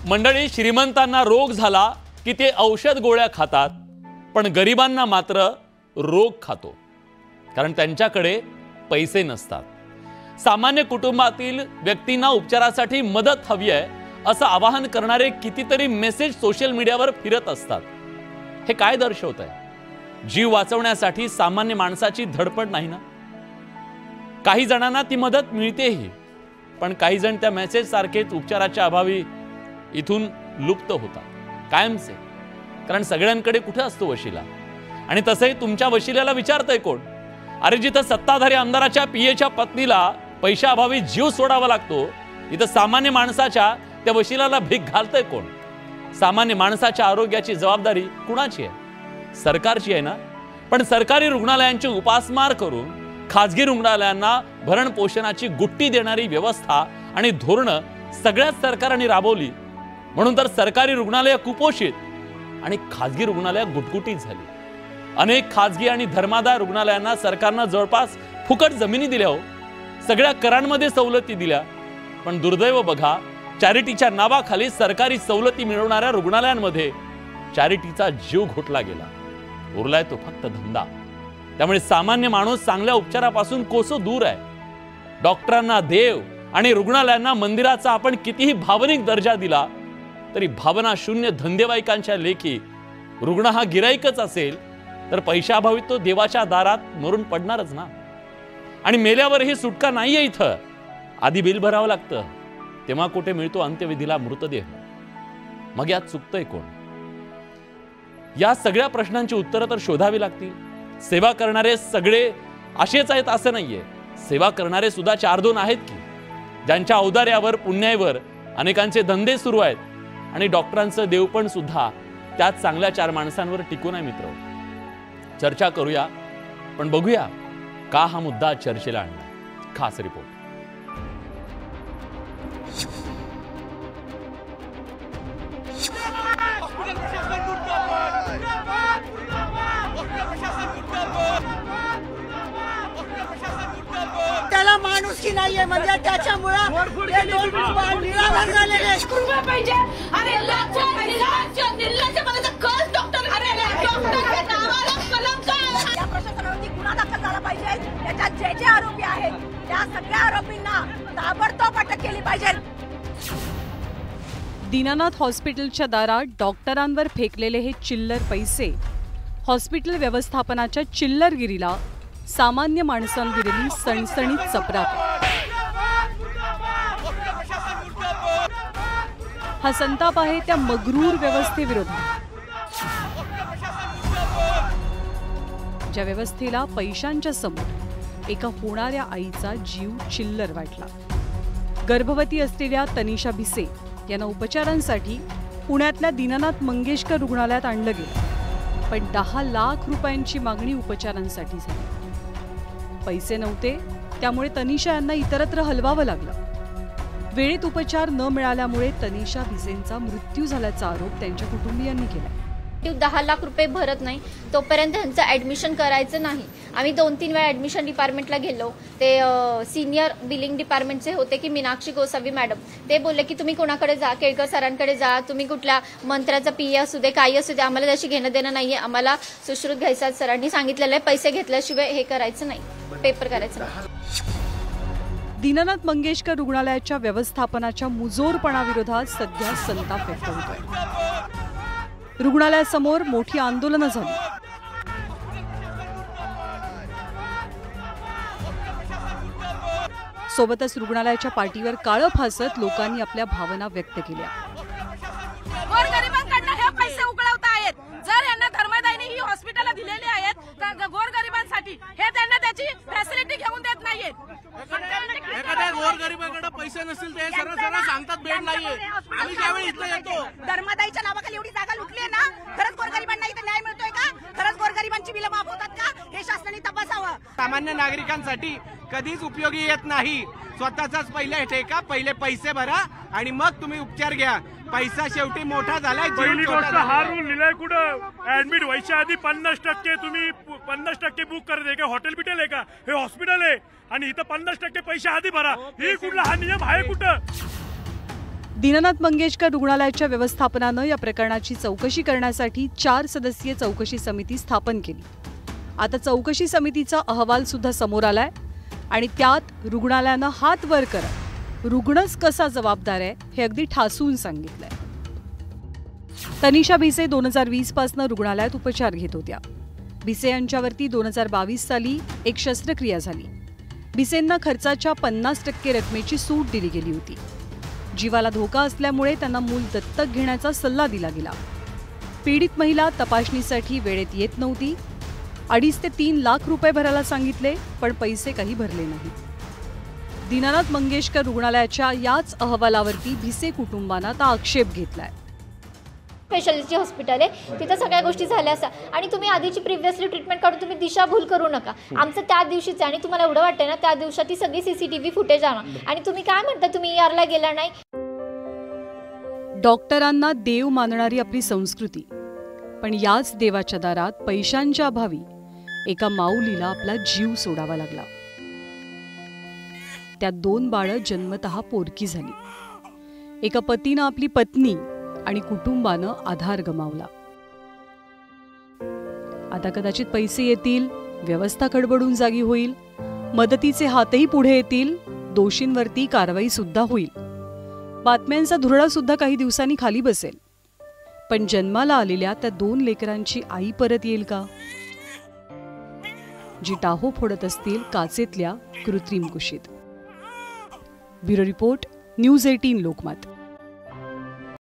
मंडळी, श्रीमंतांना रोग झाला की ते औषध गोळ्या खातात, पण गरिबांना मात्र रोग खातो, कारण त्यांच्याकडे पैसे नसतात। सामान्य कुटुंबातील व्यक्तींना उपचारासाठी मदत हवी आहे असं आवाहन करणारे कितीतरी मेसेज सोशल मीडियावर फिरत असतात। हे काय दर्शवत आहे? जीव वाचवण्यासाठी सामान्य माणसाची धडपड नाही ना? काही जणांना ती मदत मिळतेही, पण काही जण त्या मेसेज सारखेच उपचाराच्या अभावी इथून लुप्त होतात कायमचे, कारण सगळ्यांकडे कुठे असतो वशिला। आणि तसंही तुमच्या वशिल्याला विचारतंय कोण? अरे, जिथं सत्ताधारी आमदाराच्या पीएच्या पत्नीला पैशाअभावी जीव सोडावा लागतो, इथं सामान्य माणसाच्या त्या वशिल्याला भीक घालतंय कोण? सामान्य माणसाच्या आरोग्याची जबाबदारी कुणाची आहे? सरकारची आहे ना? पण सरकारी रुग्णालयांची उपासमार करून खाजगी रुग्णालयांना भरण पोषणाची गुट्टी देणारी व्यवस्था आणि धोरणं सगळ्याच सरकारने राबवली, म्हणून तर सरकारी रुग्णालय कुपोषित आणि खाजगी रुग्णालय गुटगुटीत झाली। अनेक खाजगी आणि धर्मादाय रुग्णालयांना सरकारने जवळपास फुकट जमिनी दिल्या हो, सगळ्या करांमध्ये सवलती दिल्या, पण दुर्दैव बघा, चॅरिटीच्या नावाखाली सरकारी सवलती मिळवणाऱ्या रुग्णालयांमध्ये चॅरिटीचा जीव घोटला गेला। उरलाय तो फक्त धंदा। त्यामुळे सामान्य माणूस चांगल्या उपचारापासून कोसो दूर आहे। डॉक्टरांना देव आणि रुग्णालयांना मंदिराचा आपण कितीही भावनिक दर्जा दिला तरी भावना शून्य धंदेवाईकांच्या लेखी रुग्ण हा गिराईकच असेल तर पैशाअभावी तो देवाच्या दारात मरून पडणारच ना। आणि मेल्यावरही सुटका नाहीये इथं, आधी बिल भरावं लागतं, तेव्हा कुठे मिळतो अंत्यविधीला मृतदेह। मग यात चुकतंय कोण? या सगळ्या प्रश्नांची उत्तरं तर शोधावी लागतील। सेवा करणारे सगळे असेच आहेत असं नाहीये, सेवा करणारे सुद्धा 4-2 आहेत की, ज्यांच्या औदार्यावर पुण्यावर अनेकांचे धंदे सुरू आहेत। आणि डॉक्टरांचं देवपण सुद्धा त्याच चांगल्या 4 माणसांवर टिकून आहे। मित्र, चर्चा करूया, पण बघूया का हा मुद्दा चर्चेला आणला। खास रिपोर्ट। त्याला माणूस की नाहीये, म्हणजे त्याच्यामुळे निराधार झालेले पाहिजे। अरे या प्रशासनावरती गुन्हा दाखल झाला पाहिजे। त्याच्यात जे आरोपी आहेत त्या सगळ्या आरोपींना ताबडतोब अटक केली पाहिजे। दीनानाथ हॉस्पिटलच्या दारात डॉक्टरांवर फेकलेले हे चिल्लर पैसे, हॉस्पिटल व्यवस्थापनाच्या चिल्लरगिरीला सामान्य माणसांवर दिलेली सणसणीत चपराक। हा संताप आहे त्या मगरूर व्यवस्थेविरोधात, ज्या व्यवस्थेला पैशांच्या समोर एका होणाऱ्या आईचा जीव चिल्लर वाटला। गर्भवती असलेल्या तनिषा भिसे यांना उपचारांसाठी पुण्यातल्या दीनानाथ मंगेशकर रुग्णालयात आणलं गेलं, पण 10 लाख रुपयांची मागणी उपचारांसाठी झाली। पैसे नव्हते, त्यामुळे तनिषा यांना इतरत्र हलवावं लागलं। वेळेत उपचार न मिळाल्यामुळे तनिषा भिसेंचा मृत्यू झाल्याचा आरोप त्यांच्या कुटुंबियांनी केला। 10 लाख रुपये भरत नाही तोपर्यंत त्यांचं ऍडमिशन करायचं नाही। आम्ही 2-3 वेळा ऍडमिशन डिपार्टमेंटला गेलो, ते सिनियर बिलिंग डिपार्टमेंटचे होते की मीनाक्षी गोसावी मॅडम, ते बोलले की तुम्ही कोणाकडे जा, केळकर सरांकडे जा, तुम्ही कुठल्या मंत्र्याचा पीए असू दे काही असू दे, आम्हाला त्याशी घेणं देणं नाहीये, आम्हाला सुश्रुत घ्यायचं। सरांनी सांगितलेलं आहे पैसे घेतल्याशिवाय हे करायचं नाही, पेपर करायचं नाही। दीनानाथ मंगेशकर रुग्णालयाच्या व्यवस्थापनाच्या मुजोरपणाविरोधात सध्या संताप व्यक्त होतोय। रुग्णालयासमोर मोठी आंदोलनं झाली। सोबतच रुग्णालयाच्या पाठीवर काळं फासत लोकांनी आपल्या भावना व्यक्त केल्या। गोरगरिबांकडनं हे पैसे उकळवता आहेत। जर यांना धर्मदायनी ही हॉस्पिटल दिलेली आहेत तर गोरगरिबांसाठी हे त्यांना त्याची फॅसिलिटी घेऊन देत नाहीयेत। एखाद्या गोरगरिबाकडे पैसे नसतील ते सरळ सांगतात बेड नाहीये। आम्ही ज्यावेळी इथं येतो, धर्मदायीच्या नावाखाली एवढी जागा लुटली आहे ना, खरंच गोरगरिबांना इथे न्याय मिळतोय का? खरंच गोरगरिबांची बिलं माफ होतात का? हे शासनाने तपासावं। सामान्य नागरिकांसाठी कधीच उपयोगी येत नाही। स्वतःचाच पहिले ठेका, पहिले पैसे भरा आणि मग तुम्ही उपचार घ्या। पैसा शेवटी मोठा झालाय। पहिली गोष्ट हा रूल लिहिलाय कुठं? ऍडमिट व्हायच्या आधी 50% तुम्ही 50% बुक करत का? हॉटेल बिटेल आहे का? हे हॉस्पिटल आहे आणि इथं 50% पैसे आधी भरा, ही कुठला हा नियम आहे कुठं? दीनानाथ मंगेशकर रुग्णालयाच्या व्यवस्थापनानं या प्रकरणाची चौकशी करण्यासाठी 4 सदस्यीय चौकशी समिती स्थापन केली. आता चौकशी समितीचा अहवाल सुद्धा समोर आलाय आणि त्यात रुग्णालयानं हात वर करत रुग्णच कसा जबाबदार आहे हे अगदी ठासून सांगितलंय. तनिषा भिसे 2020 पासून रुग्णालयात उपचार घेत होत्या. भिसे यांच्यावरती 2022 साली एक शस्त्रक्रिया झाली. भिसेंना खर्चाच्या 50% रकमेची सूट दिली गेली होती. जीवाला धोका असल्यामुळे त्यांना मूल दत्तक घेण्याचा सल्ला दिला गेला. पीडित महिला तपासणीसाठी वेळेत येत नव्हती. 2.5 ते 3 लाख रुपये भरायला सांगितले, पण पैसे काही भरले नाही. दीनानाथ मंगेशकर रुग्णालयाच्या याच अहवालावरती भिसे कुटुंबानं आता आक्षेप घेतलाय. स्पेशालिटी हॉस्पिटल आहे, तिथं सगळ्या गोष्टी झाल्या असतात आणि तुम्ही आधीची प्रिव्हियसली ट्रीटमेंट काढून तुम्ही दिशाभूल करू नका. आमचं त्या दिवशीच आणि तुम्हाला एवढं वाटतं ना त्या दिवसाची सगळी CCTV फुटेज आणा आणि तुम्ही काय म्हणता तुम्ही ERला गेला नाही. डॉक्टरांना देव मानणारी आपली संस्कृती, पण याच देवाच्या दारात पैशांच्या अभावी एका माऊलीला आपला जीव सोडावा लागला. त्यात 2 बाळं जन्मतः पोरकी झाली. एका पतीनं आपली पत्नी आणि कुटुंबानं आधार गमावला. आता कदाचित पैसे येतील, व्यवस्था खडबडून जागी होईल, मदतीचे हातही पुढे येतील, दोषींवरती कारवाई सुद्धा होईल, बातम्यांचा धुरळा सुद्धा काही दिवसांनी खाली बसेल. पण जन्माला आलेल्या त्या 2 लेकरांची आई परत येईल का, जी टाहो फोडत असतील काचेतल्या कृत्रिम कुशीत. Bureau report, news 18 Lokmat.